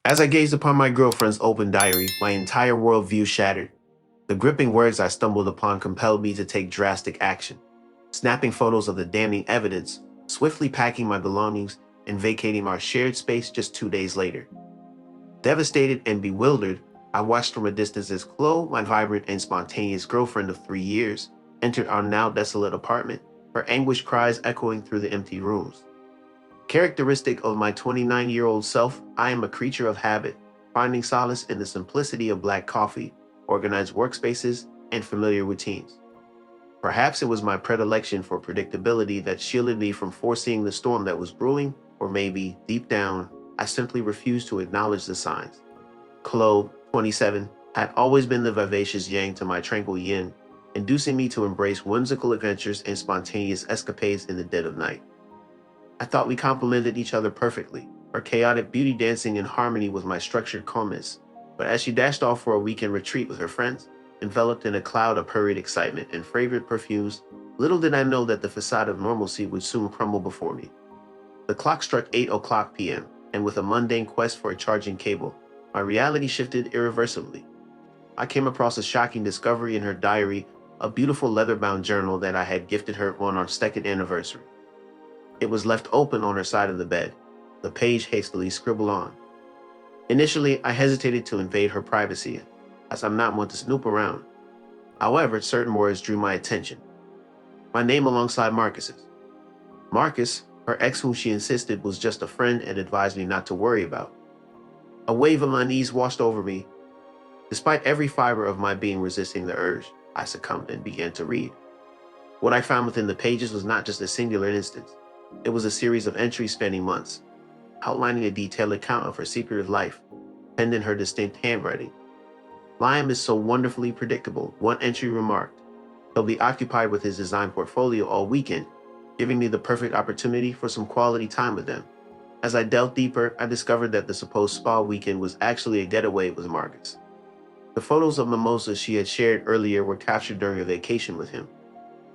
As I gazed upon my girlfriend's open diary, my entire worldview shattered. The gripping words I stumbled upon compelled me to take drastic action, snapping photos of the damning evidence, swiftly packing my belongings, and vacating our shared space just 2 days later. Devastated and bewildered, I watched from a distance as Chloe, my vibrant and spontaneous girlfriend of 3 years, entered our now desolate apartment, her anguished cries echoing through the empty rooms. Characteristic of my 29-year-old self, I am a creature of habit, finding solace in the simplicity of black coffee, organized workspaces, and familiar routines. Perhaps it was my predilection for predictability that shielded me from foreseeing the storm that was brewing, or maybe, deep down, I simply refused to acknowledge the signs. Chloe, 27, had always been the vivacious yang to my tranquil yin, inducing me to embrace whimsical adventures and spontaneous escapades in the dead of night. I thought we complemented each other perfectly, her chaotic beauty dancing in harmony with my structured calmness. But as she dashed off for a weekend retreat with her friends, enveloped in a cloud of hurried excitement and fragrant perfumes, little did I know that the facade of normalcy would soon crumble before me. The clock struck 8 o'clock p.m., and with a mundane quest for a charging cable, my reality shifted irreversibly. I came across a shocking discovery in her diary, a beautiful leather-bound journal that I had gifted her on our second anniversary. It was left open on her side of the bed, the page hastily scribbled on. Initially, I hesitated to invade her privacy, as I'm not one to snoop around. However, certain words drew my attention. My name alongside Marcus's. Marcus, her ex whom she insisted was just a friend and advised me not to worry about. A wave of unease washed over me. Despite every fiber of my being resisting the urge, I succumbed and began to read. What I found within the pages was not just a singular instance. It was a series of entries spanning months, outlining a detailed account of her secretive life, penned in her distinct handwriting. Liam is so wonderfully predictable, one entry remarked. He'll be occupied with his design portfolio all weekend, giving me the perfect opportunity for some quality time with them. As I delved deeper, I discovered that the supposed spa weekend was actually a getaway with Marcus. The photos of mimosas she had shared earlier were captured during a vacation with him.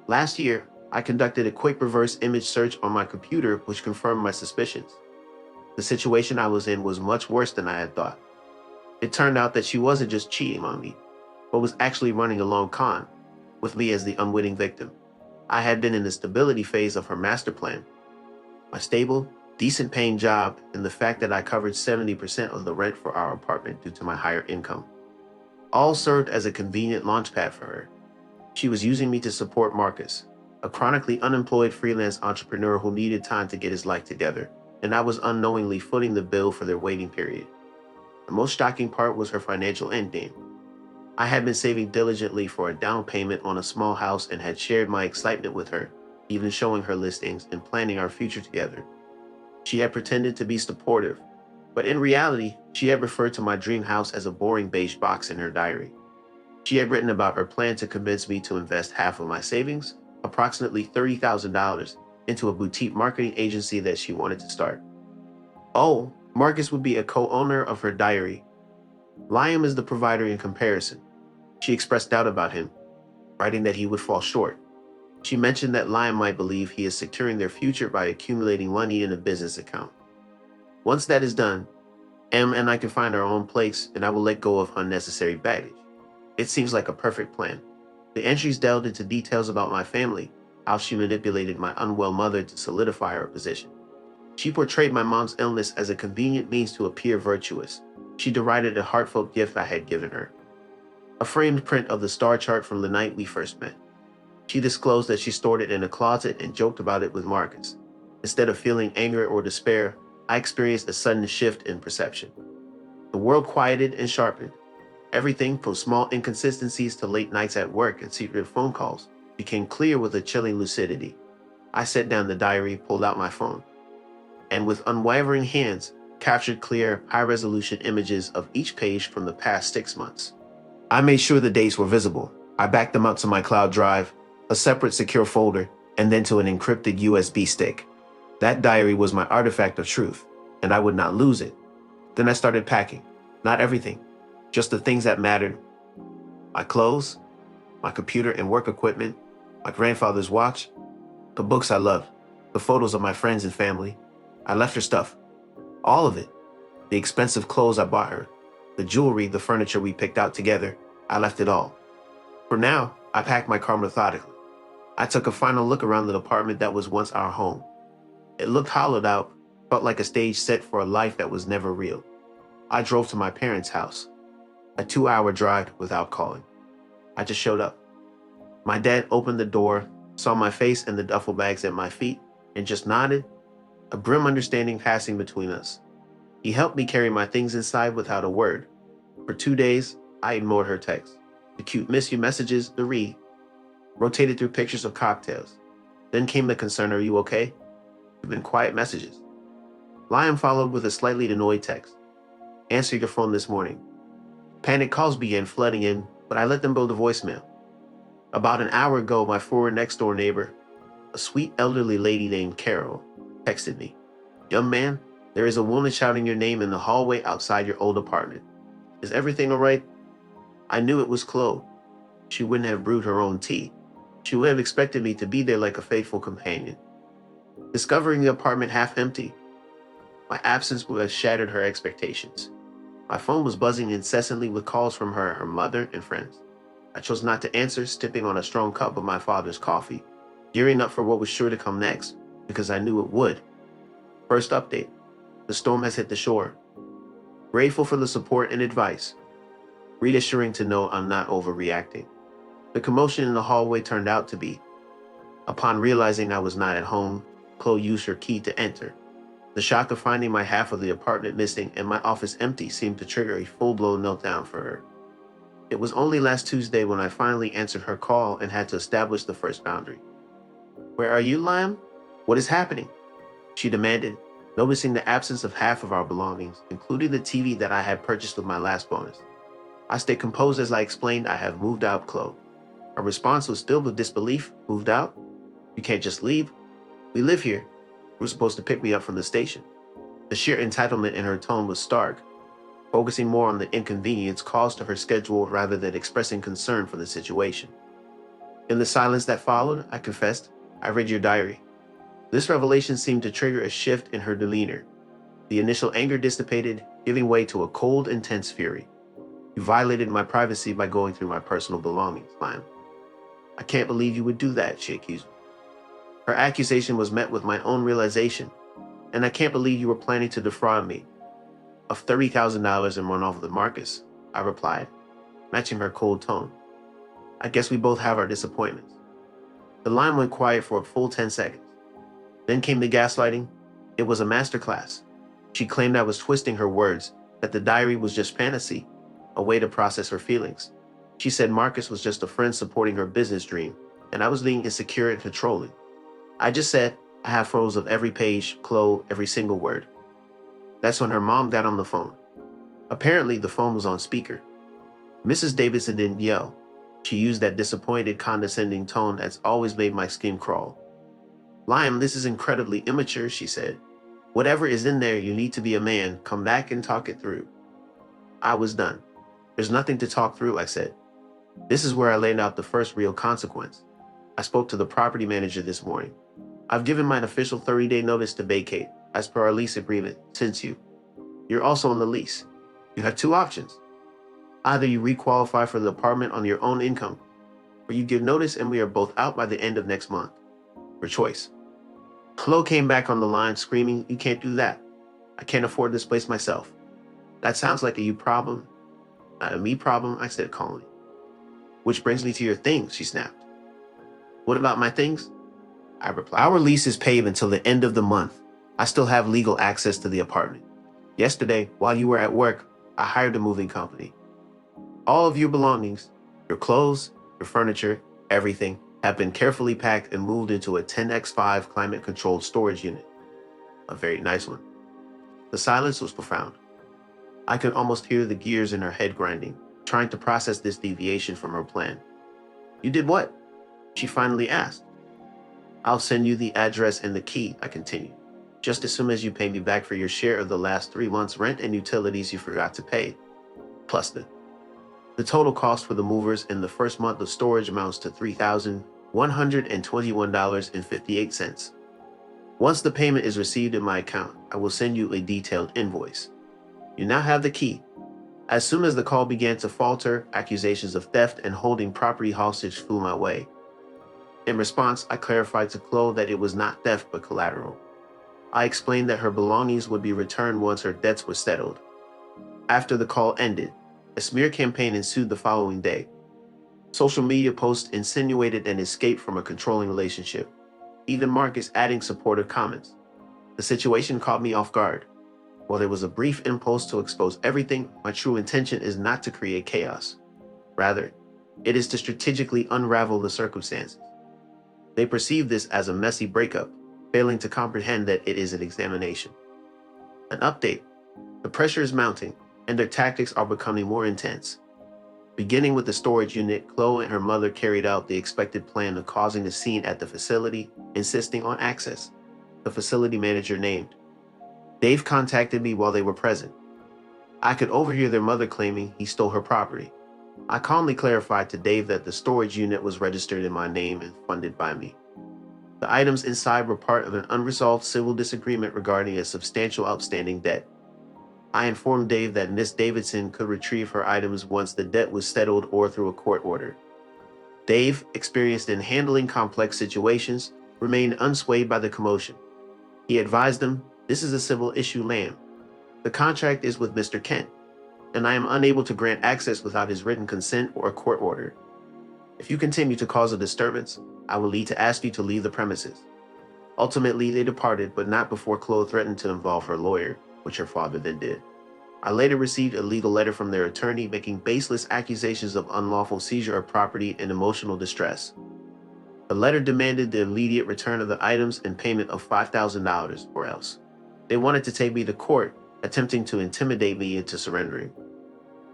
Last year, I conducted a quick reverse image search on my computer which confirmed my suspicions. The situation I was in was much worse than I had thought. It turned out that she wasn't just cheating on me, but was actually running a long con, with me as the unwitting victim. I had been in the stability phase of her master plan. My stable, decent paying job, and the fact that I covered 70% of the rent for our apartment due to my higher income. All served as a convenient launchpad for her. She was using me to support Marcus, a chronically unemployed freelance entrepreneur who needed time to get his life together, and I was unknowingly footing the bill for their waiting period. The most shocking part was her financial endgame. I had been saving diligently for a down payment on a small house and had shared my excitement with her, even showing her listings and planning our future together. She had pretended to be supportive, but in reality, she had referred to my dream house as a boring beige box in her diary. She had written about her plan to convince me to invest half of my savings, approximately $30,000, into a boutique marketing agency that she wanted to start. Oh, Marcus would be a co-owner of her diary. Liam is the provider in comparison. She expressed doubt about him, writing that he would fall short. She mentioned that Liam might believe he is securing their future by accumulating money in a business account. Once that is done, Em and I can find our own place and I will let go of unnecessary baggage. It seems like a perfect plan. The entries delved into details about my family, how she manipulated my unwell mother to solidify her position. She portrayed my mom's illness as a convenient means to appear virtuous. She derided a heartfelt gift I had given her, a framed print of the star chart from the night we first met. She disclosed that she stored it in a closet and joked about it with Marcus. Instead of feeling anger or despair, I experienced a sudden shift in perception. The world quieted and sharpened. Everything from small inconsistencies to late nights at work and secret phone calls became clear with a chilling lucidity. I set down the diary, pulled out my phone, and with unwavering hands, captured clear, high-resolution images of each page from the past 6 months. I made sure the dates were visible. I backed them up to my cloud drive, a separate secure folder, and then to an encrypted USB stick. That diary was my artifact of truth, and I would not lose it. Then I started packing. Not everything, just the things that mattered. My clothes, my computer and work equipment, my grandfather's watch, the books I loved, the photos of my friends and family. I left her stuff. All of it. The expensive clothes I bought her, the jewelry, the furniture we picked out together, I left it all. For now, I packed my car methodically. I took a final look around the apartment that was once our home. It looked hollowed out, felt like a stage set for a life that was never real. I drove to my parents' house, a 2-hour drive without calling. I just showed up. My dad opened the door, saw my face and the duffel bags at my feet, and just nodded, a grim understanding passing between us. He helped me carry my things inside without a word. For 2 days, I ignored her texts, the cute miss you messages, the read, rotated through pictures of cocktails. Then came the concern, are you okay? Even quiet messages. Liam followed with a slightly annoyed text. Answer your phone this morning. Panic calls began flooding in, but I let them go to voicemail. About an hour ago, my former next-door neighbor, a sweet elderly lady named Carol, texted me. Young man, there is a woman shouting your name in the hallway outside your old apartment. Is everything all right? I knew it was Chloe. She wouldn't have brewed her own tea. She would have expected me to be there like a faithful companion. Discovering the apartment half empty, my absence would have shattered her expectations. My phone was buzzing incessantly with calls from her mother, and friends. I chose not to answer, sipping on a strong cup of my father's coffee, gearing up for what was sure to come next, because I knew it would. First update. The storm has hit the shore. Grateful for the support and advice. Reassuring to know I'm not overreacting. The commotion in the hallway turned out to be. Upon realizing I was not at home, Chloe used her key to enter. The shock of finding my half of the apartment missing and my office empty seemed to trigger a full-blown meltdown for her. It was only last Tuesday when I finally answered her call and had to establish the first boundary. Where are you, Liam? What is happening? She demanded, noticing the absence of half of our belongings, including the TV that I had purchased with my last bonus. I stayed composed as I explained I have moved out, Chloe. Her response was still with disbelief. Moved out? You can't just leave. We live here. You were supposed to pick me up from the station. The sheer entitlement in her tone was stark, focusing more on the inconvenience caused to her schedule rather than expressing concern for the situation. In the silence that followed, I confessed, I read your diary. This revelation seemed to trigger a shift in her demeanor. The initial anger dissipated, giving way to a cold, intense fury. You violated my privacy by going through my personal belongings, Liam. I can't believe you would do that, she accused me. Her accusation was met with my own realization, and I can't believe you were planning to defraud me of $30,000 and run off with Marcus, I replied, matching her cold tone. I guess we both have our disappointments. The line went quiet for a full 10 seconds. Then came the gaslighting. It was a masterclass. She claimed I was twisting her words, that the diary was just fantasy, a way to process her feelings. She said Marcus was just a friend supporting her business dream, and I was being insecure and controlling. I just said, I have photos of every page, Chloe, every single word. That's when her mom got on the phone. Apparently, the phone was on speaker. Mrs. Davidson didn't yell. She used that disappointed, condescending tone that's always made my skin crawl. Liam, this is incredibly immature, she said. Whatever is in there, you need to be a man. Come back and talk it through. I was done. There's nothing to talk through, I said. This is where I laid out the first real consequence. I spoke to the property manager this morning. I've given my official 30-day notice to vacate, as per our lease agreement, since you're also on the lease. You have two options. Either you requalify for the apartment on your own income, or you give notice and we are both out by the end of next month. Your choice. Chloe came back on the line screaming, you can't do that. I can't afford this place myself. That sounds like a you problem. Not a me problem, I said calmly. Which brings me to your things, she snapped. What about my things? I replied. Our lease is paid until the end of the month. I still have legal access to the apartment. Yesterday, while you were at work, I hired a moving company. All of your belongings, your clothes, your furniture, everything, have been carefully packed and moved into a 10x5 climate-controlled storage unit. A very nice one. The silence was profound. I could almost hear the gears in her head grinding, trying to process this deviation from her plan. You did what? She finally asked. I'll send you the address and the key, I continued, just as soon as you pay me back for your share of the last 3 months' rent and utilities you forgot to pay. Plus the total cost for the movers in the first month of storage amounts to $3,121.58. Once the payment is received in my account, I will send you a detailed invoice. You now have the key. As soon as the call began to falter, accusations of theft and holding property hostage flew my way. In response, I clarified to Chloe that it was not theft but collateral. I explained that her belongings would be returned once her debts were settled. After the call ended, a smear campaign ensued the following day. Social media posts insinuated an escape from a controlling relationship, even Marcus adding supportive comments. The situation caught me off guard. While there was a brief impulse to expose everything, my true intention is not to create chaos. Rather, it is to strategically unravel the circumstances. They perceive this as a messy breakup, failing to comprehend that it is an examination. An update. The pressure is mounting, and their tactics are becoming more intense. Beginning with the storage unit, Chloe and her mother carried out the expected plan of causing a scene at the facility, insisting on access. The facility manager named. Dave contacted me while they were present. I could overhear their mother claiming he stole her property. I calmly clarified to Dave that the storage unit was registered in my name and funded by me. The items inside were part of an unresolved civil disagreement regarding a substantial outstanding debt. I informed Dave that Miss Davidson could retrieve her items once the debt was settled or through a court order. Dave, experienced in handling complex situations, remained unswayed by the commotion. He advised them, "This is a civil issue land. The contract is with Mr. Kent, and I am unable to grant access without his written consent or a court order. If you continue to cause a disturbance, I will need to ask you to leave the premises." Ultimately, they departed, but not before Chloe threatened to involve her lawyer, which her father then did. I later received a legal letter from their attorney making baseless accusations of unlawful seizure of property and emotional distress. The letter demanded the immediate return of the items and payment of $5,000 or else. They wanted to take me to court, attempting to intimidate me into surrendering.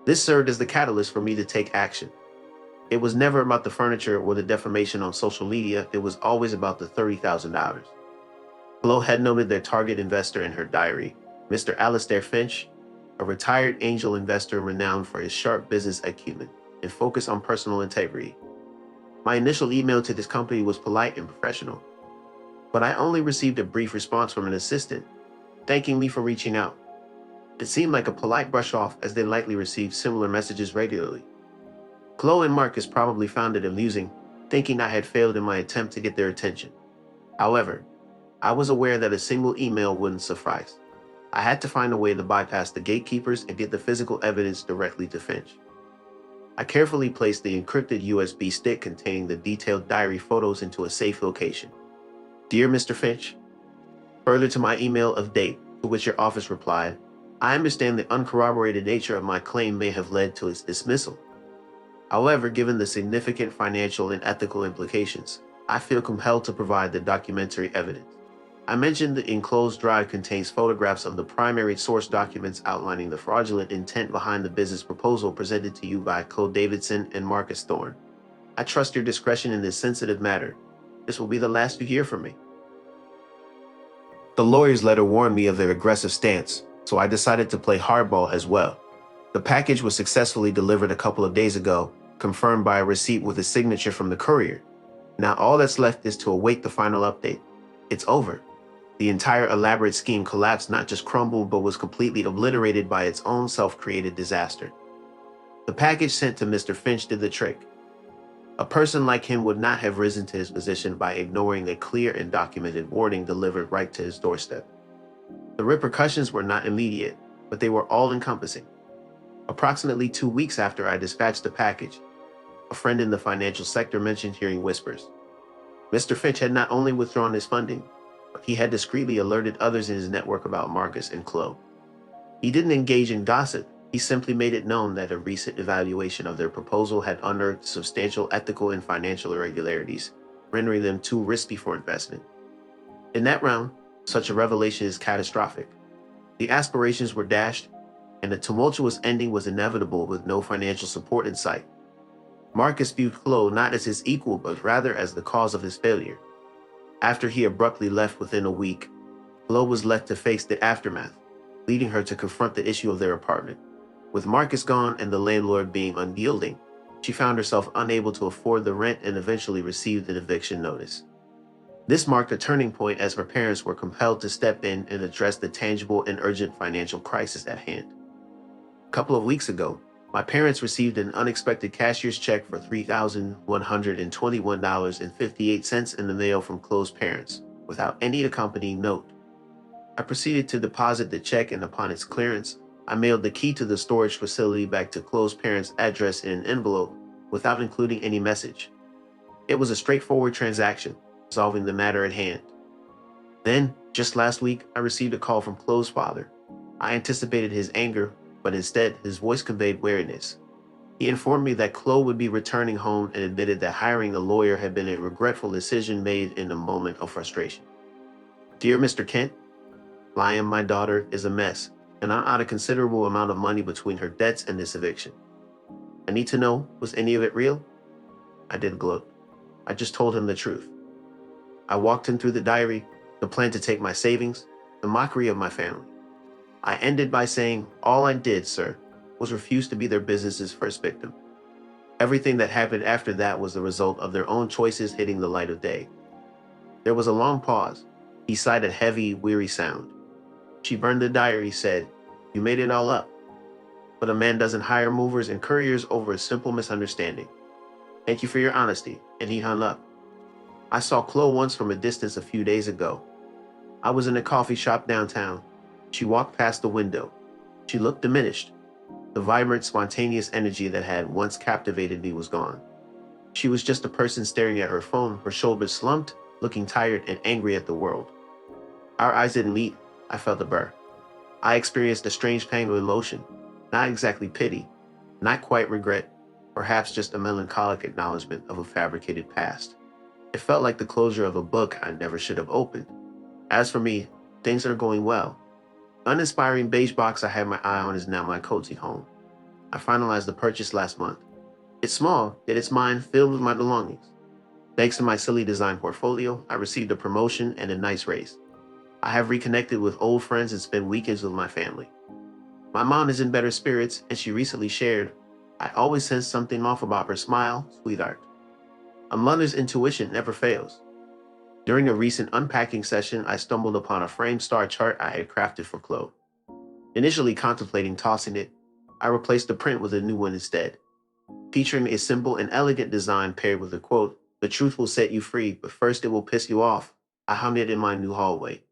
This served as the catalyst for me to take action. It was never about the furniture or the defamation on social media, it was always about the $30,000. Chloe had noted their target investor in her diary, Mr. Alistair Finch, a retired angel investor renowned for his sharp business acumen and focus on personal integrity. My initial email to this company was polite and professional, but I only received a brief response from an assistant, thanking me for reaching out. It seemed like a polite brush off as they likely received similar messages regularly. Chloe and Marcus probably found it amusing, thinking I had failed in my attempt to get their attention. However, I was aware that a single email wouldn't suffice. I had to find a way to bypass the gatekeepers and get the physical evidence directly to Finch. I carefully placed the encrypted USB stick containing the detailed diary photos into a safe location. Dear Mr. Finch, further to my email of date, to which your office replied, I understand the uncorroborated nature of my claim may have led to its dismissal. However, given the significant financial and ethical implications, I feel compelled to provide the documentary evidence. I mentioned the enclosed drive contains photographs of the primary source documents outlining the fraudulent intent behind the business proposal presented to you by Chloe Davidson and Marcus Thorne. I trust your discretion in this sensitive matter. This will be the last you hear from me. The lawyer's letter warned me of their aggressive stance, so I decided to play hardball as well. The package was successfully delivered a couple of days ago, confirmed by a receipt with a signature from the courier. Now all that's left is to await the final update. It's over. The entire elaborate scheme collapsed, not just crumbled, but was completely obliterated by its own self-created disaster. The package sent to Mr. Finch did the trick. A person like him would not have risen to his position by ignoring a clear and documented warning delivered right to his doorstep. The repercussions were not immediate, but they were all-encompassing. Approximately 2 weeks after I dispatched the package, a friend in the financial sector mentioned hearing whispers. Mr. Finch had not only withdrawn his funding, but he had discreetly alerted others in his network about Marcus and Chloe. He didn't engage in gossip, he simply made it known that a recent evaluation of their proposal had unearthed substantial ethical and financial irregularities, rendering them too risky for investment. In that realm, such a revelation is catastrophic. The aspirations were dashed, and a tumultuous ending was inevitable with no financial support in sight. Marcus viewed Chloe not as his equal, but rather as the cause of his failure. After he abruptly left within a week, Chloe was left to face the aftermath, leading her to confront the issue of their apartment. With Marcus gone and the landlord being unyielding, she found herself unable to afford the rent and eventually received an eviction notice. This marked a turning point as her parents were compelled to step in and address the tangible and urgent financial crisis at hand. couple of weeks ago, my parents received an unexpected cashier's check for $3,121.58 in the mail from Chloe's parents, without any accompanying note. I proceeded to deposit the check, and upon its clearance, I mailed the key to the storage facility back to Chloe's parents' address in an envelope without including any message. It was a straightforward transaction, solving the matter at hand. Then, just last week, I received a call from Chloe's father. I anticipated his anger, but instead, his voice conveyed wariness. He informed me that Chloe would be returning home and admitted that hiring a lawyer had been a regretful decision made in a moment of frustration. Dear Mr. Kent, Liam, my daughter, is a mess, and I'm out a considerable amount of money between her debts and this eviction. I need to know, was any of it real? I didn't gloat. I just told him the truth. I walked him through the diary, the plan to take my savings, the mockery of my family. I ended by saying, all I did, sir, was refuse to be their business's first victim. Everything that happened after that was the result of their own choices hitting the light of day. There was a long pause. He sighed a heavy, weary sound. She burned the diary, said, you made it all up. But a man doesn't hire movers and couriers over a simple misunderstanding. Thank you for your honesty, and he hung up. I saw Chloe once from a distance a few days ago. I was in a coffee shop downtown. She walked past the window. She looked diminished. The vibrant, spontaneous energy that had once captivated me was gone. She was just a person staring at her phone, her shoulders slumped, looking tired and angry at the world. Our eyes didn't meet. I felt a burr. I experienced a strange pang of emotion, not exactly pity, not quite regret, perhaps just a melancholic acknowledgement of a fabricated past. It felt like the closure of a book I never should have opened. As for me, things are going well. The uninspiring beige box I had my eye on is now my cozy home. I finalized the purchase last month. It's small, yet it's mine, filled with my belongings. Thanks to my silly design portfolio, I received a promotion and a nice raise. I have reconnected with old friends and spent weekends with my family. My mom is in better spirits, and she recently shared, I always sense something off about her smile, sweetheart. A mother's intuition never fails. During a recent unpacking session, I stumbled upon a framed star chart I had crafted for Chloe. Initially contemplating tossing it, I replaced the print with a new one instead. Featuring a simple and elegant design paired with a quote, the truth will set you free, but first it will piss you off. I hung it in my new hallway.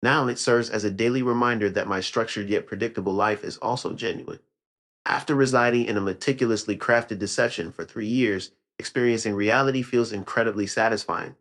Now it serves as a daily reminder that my structured yet predictable life is also genuine. After residing in a meticulously crafted deception for 3 years, experiencing reality feels incredibly satisfying.